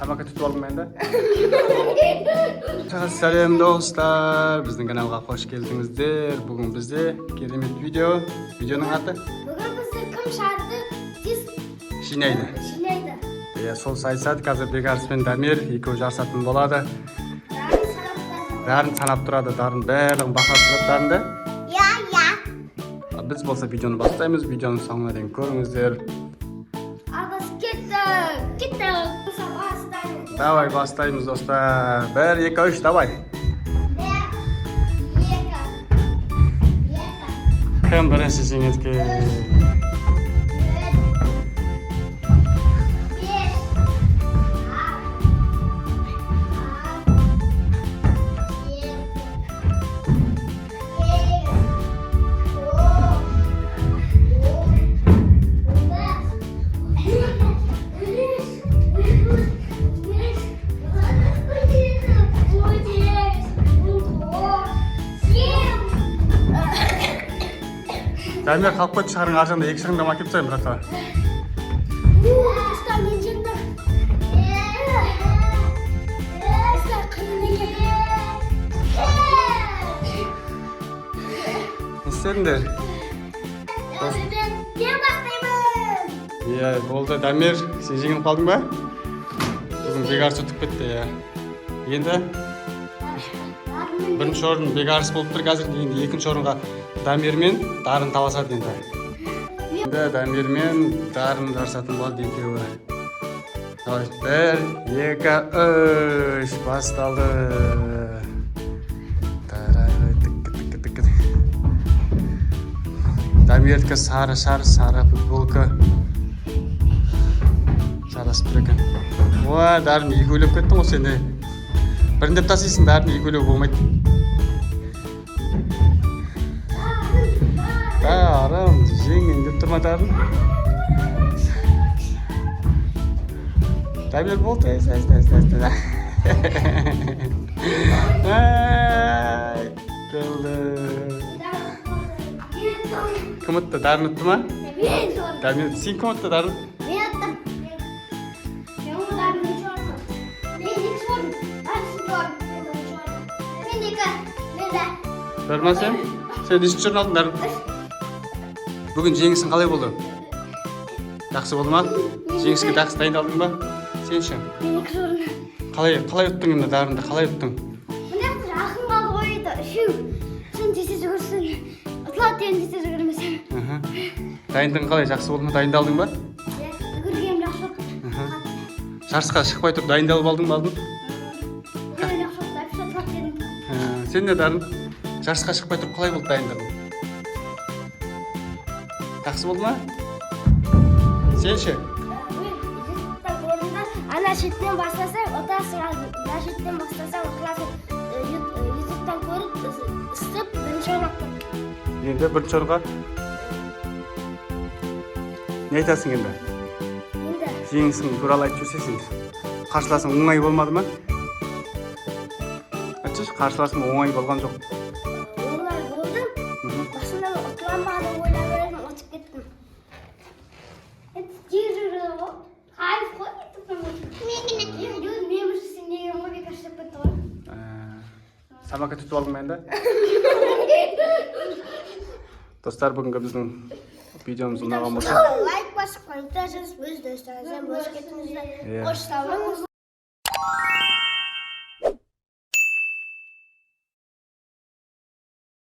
Тамака tutib oldim endi. Assalomu do'stlar, bizning kanalga xush keldingizlar. Bugun bizda keremet video. Videoning ati Bugun bizda kim shardi tez Shinaydi. Ya sol saytsat hozir Begars bilan Damir ikkovi jarsatim bo'ladi. Darin sanab turadi, darin bariga baho turadi darinda. Ya. Biz bo'lsa videoni boshlaymiz, videoni so'ngiga дейін ko'ringizlar. Abas ketdi. Давай boshlaymiz do'stlar. 1 2 3 давай. Kim birinchi jingizga? Damir қалып қойды шығарың аржағында 2 шығыңда ма кеп тастайын братва. Не істедіңдер? Иә, болды. Дамир, сен жеңіліп қалдың ба? Бүгін Бегарс ұтып кетті, иә. Енді бірінші орын Бегарс болып тұр қазір. Енді екінші орынға Дамир мен Дарын таласады енді. Енді Дамир мен Дарын жарысатын болады екеуі. 1 2 3 басталды. Дамирдікі сары шар, сары футболка. Жарасып тұр екен. Ой, Дарын екеулеп кеттің ғой сен. Біріндеп тасисың, Дарын екеулеп болмайды. Дарын, жеңін деп тұрма Дарын. Дамир болды, Кім ұтты? Дарын ұтты ма? Дамир, сен кім ұтты, Дарын? Мен ұттым. Дарын сен? Сен нешінші орын алдың, Дарын? Бүгін жеңісің қалай болды? Жақсы болды ма? Жеңіске жақсы дайындалдың ба? Сен ше? Мен 2 орын. Қалай ұттың енді Дарынды? Қалай ұттың? Міне ақын қалды қойды. Сен тез жүгірсің. Ұтылады деген тез жүгірмесең. Дайындығың қалай? Жақсы болды ма? Дайындалдың ба? Жүгіргенім жақсы болды. Жарысқа шықпай тұрып дайындалып алдың ба? Сен не Дарын? Жарысқа шықпай тұрып қалай болды дайындығың? Жақсы болды ма? Сен ше? Ана шеттен бастасаң, отасың. Ана шеттен бастасаң, ұтыласың. Ютубтан көріп, ыстып, бірінші орнақтың. Енді бірінші орынға? Не айтасың енді? Жеңісің туралы айтып жүрсесің. Қарсыласың оңай болмады ма? Айтшы, қарсыласың оңай болған жоқ. Оңай болдым. Басында ұтыланбады ойлап едім, ұтып кеттім. Жер жүрді ғой. Қайып қой еттім. Мен жүрсің деген ғой Бекарс деп кетті ғой. Тамака tutib oldim endi. Достар, бүгінгі біздің видеомыз ұнаған болса, Лайк басып, комментарий жазып, өз достарыңызбен бөлісіп кетіңіздер. Қош сау болыңыз.